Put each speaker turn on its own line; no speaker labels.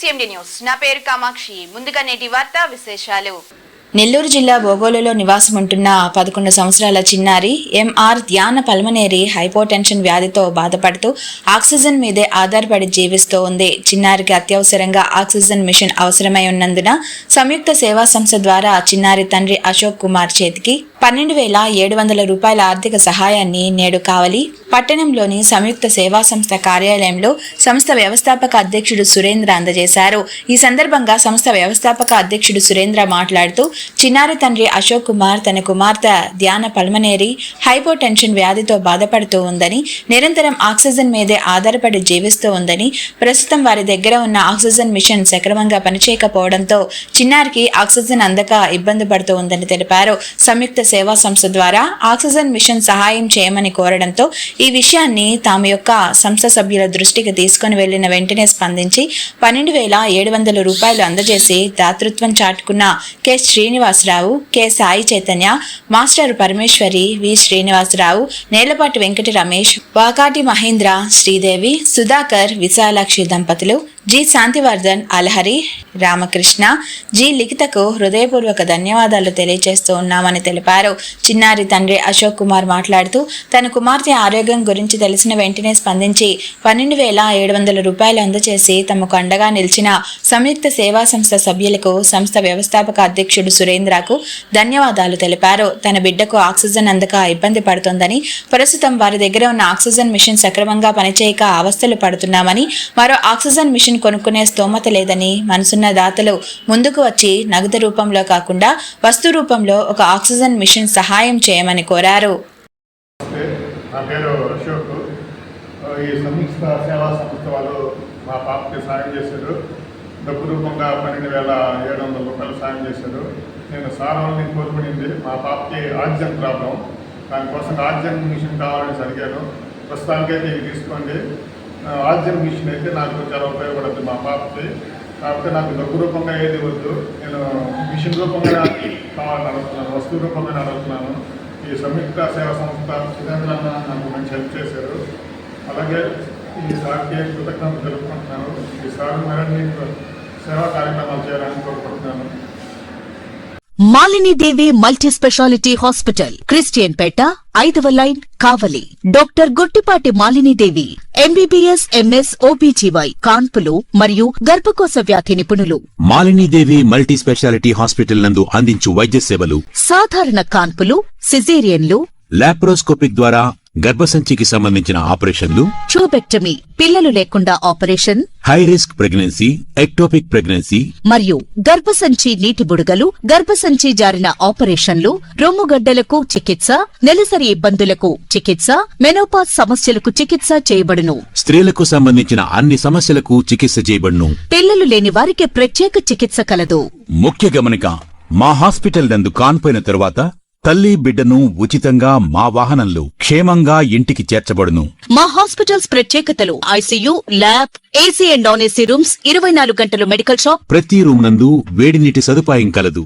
CMD news నా పేరు కామాక్షి ముందుగా నేటి వార్తా విశేషాలు
నెల్లూరు జిల్లా బోగోలులో నివాసం ఉంటున్న 11 సంవత్సరాల చిన్నారి ఎంఆర్ ధ్యాన పల్మనేరి హైపోటెన్షన్ వ్యాధితో బాధపడుతూ ఆక్సిజన్ మీదే ఆధారపడి జీవిస్తూ ఉంది. చిన్నారికి అత్యవసరంగా ఆక్సిజన్ మిషన్ అవసరమై ఉన్నందున సంయుక్త సేవా సంస్థ ద్వారా చిన్నారి తండ్రి అశోక్ కుమార్ చేతికి 12,700 రూపాయల ఆర్థిక సహాయాన్ని నేడు కావలి పట్టణంలోని సంయుక్త సేవా సంస్థ కార్యాలయంలో సంస్థ వ్యవస్థాపక అధ్యక్షుడు సురేంద్ర అందజేశారు. ఈ సందర్భంగా సంస్థ వ్యవస్థాపక అధ్యక్షుడు సురేంద్ర మాట్లాడుతూ చిన్నారి తండ్రి అశోక్ కుమార్ తన కుమార్తె ధ్యాన పల్మనేరి హైపోటెన్షన్ వ్యాధితో బాధపడుతూ ఉందని, నిరంతరం ఆక్సిజన్ మీదే ఆధారపడి జీవిస్తూ ఉందని, ప్రస్తుతం వారి దగ్గర ఉన్న ఆక్సిజన్ మిషన్ సక్రమంగా పనిచేయకపోవడంతో చిన్నారికి ఆక్సిజన్ అందక ఇబ్బంది పడుతూ ఉందని తెలిపారు. సంయుక్త సేవా సంస్థ ద్వారా ఆక్సిజన్ మిషన్ సహాయం చేయమని కోరడంతో ఈ విషయాన్ని తాము యొక్క సంస్థ సభ్యుల దృష్టికి తీసుకుని వెళ్లిన వెంటనే స్పందించి 12,700 రూపాయలు అందజేసి దాతృత్వం చాటుకున్న K Srinivasarao, K Sai Chaitanya, master Parameshwari, V Srinivasarao, Nelapati Venkata Ramesh, Vakati Mahendra, Sridevi, Sudhakar, Visalakshi దంపతులు, జి శాంతివర్ధన్, అలహరి, రామకృష్ణ, జి లిఖితకు హృదయపూర్వక ధన్యవాదాలు తెలియజేస్తూ ఉన్నామని తెలిపారు. చిన్నారి తండ్రి అశోక్ కుమార్ మాట్లాడుతూ తన కుమార్తె ఆరోగ్యం గురించి తెలిసిన వెంటనే స్పందించి 12,700 రూపాయలు అందజేసి తమకు అండగా నిలిచిన సంయుక్త సేవా సంస్థ సభ్యులకు సంస్థ వ్యవస్థాపక అధ్యక్షుడు సురేంద్రకు ధన్యవాదాలు తెలిపారు. తన బిడ్డకు ఆక్సిజన్ అందక ఇబ్బంది పడుతోందని, ప్రస్తుతం వారి దగ్గర ఉన్న ఆక్సిజన్ మిషన్ సక్రమంగా పనిచేయక అవస్థలు పడుతున్నామని, మరో ఆక్సిజన్ మిషన్ కొనుక్కునే స్తోమత లేదని మనసున్న దాతలు ముందుకు వచ్చి నగదు రూపంలో కాకుండా వస్తు రూపంలో ఒక ఆక్సిజన్ మిషన్ సహాయం చేయమని కోరారు.
నా పేరు అశోక్. ఈ సంయుక్త సేవా సంస్థ వాళ్ళు మా పాపకి సాయం చేశారు. డబ్బు రూపంగా 12,700 రూపాయలు సాయం చేశారు. నేను సారాన్ని కోరుకునింది మా పాపకి ఆక్సిజన్ ప్రాబ్లం, దానికోసం ఆక్సిజన్ మిషన్ కావాలని అడిగాను. ప్రస్తుతానికైతే ఇవి తీసుకోండి. ఆక్సిజన్ మిషన్ అయితే నాకు చాలా ఉపయోగపడుతుంది మా పాపకి. కాకపోతే నాకు డబ్బు రూపంగా ఏది వద్దు, నేను మిషన్ రూపంగా కావాలని అడుగుతున్నాను, వస్తువు రూపంగా అడుగుతున్నాను. ఈ సంయుక్త సేవా సంస్థ సురేంద్ర నాకు మంచి హెల్ప్ చేశారు. అలాగే ఈ సార్కి కృతజ్ఞతలు తెలుపుకుంటున్నాను. ఈ సార్ మరిన్ని సేవా కార్యక్రమాలు చేయాలని కోరుకుంటున్నాను.
Malinidevi multi speciality hospital, Christian Peta, 5వ line, Kavali. Doctor Guttipati Malinidevi MBBS MS OBGY కాన్పులు మరియు గర్భకోశ వ్యాధి నిపుణులు.
మాలినీదేవి మల్టీ స్పెషాలిటీ హాస్పిటల్ నందు అందించు వైద్య సేవలు:
సాధారణ కాన్పులు, సిజేరియన్లు,
లాప్రోస్కోపిక్ ద్వారా గర్భసంచికి సంబంధించిన ఆపరేషన్లు,
ట్యూబెక్టమీ, పిల్లలు లేకుండా operation,
high risk pregnancy, ectopic pregnancy
మరియు గర్భసంచి నీటి బుడగలు, గర్భసంచి జారిన ఆపరేషన్లు, రొమ్ముగడ్డలకు చికిత్స, నెలసరి ఇబ్బందులకు చికిత్స, మెనోపాజ్ సమస్యలకు చికిత్స చేయబడును.
స్త్రీలకు సంబంధించిన అన్ని సమస్యలకు చికిత్స చేయబడును.
పిల్లలు లేని వారికి ప్రత్యేక చికిత్స కలదు.
ముఖ్య గమనిక: మా హాస్పిటల్ నందు కాన్పోయిన తరువాత తల్లి బిడ్డను ఉచితంగా మా వాహనంలో క్షేమంగా ఇంటికి చేర్చబడును.
మా హాస్పిటల్స్ ప్రత్యేకతలు: ICU, lab, AC and non AC rooms, 24 గంటలు మెడికల్ షాప్,
ప్రతి రూమ్ నందు వేడి నీటి సదుపాయం కలదు.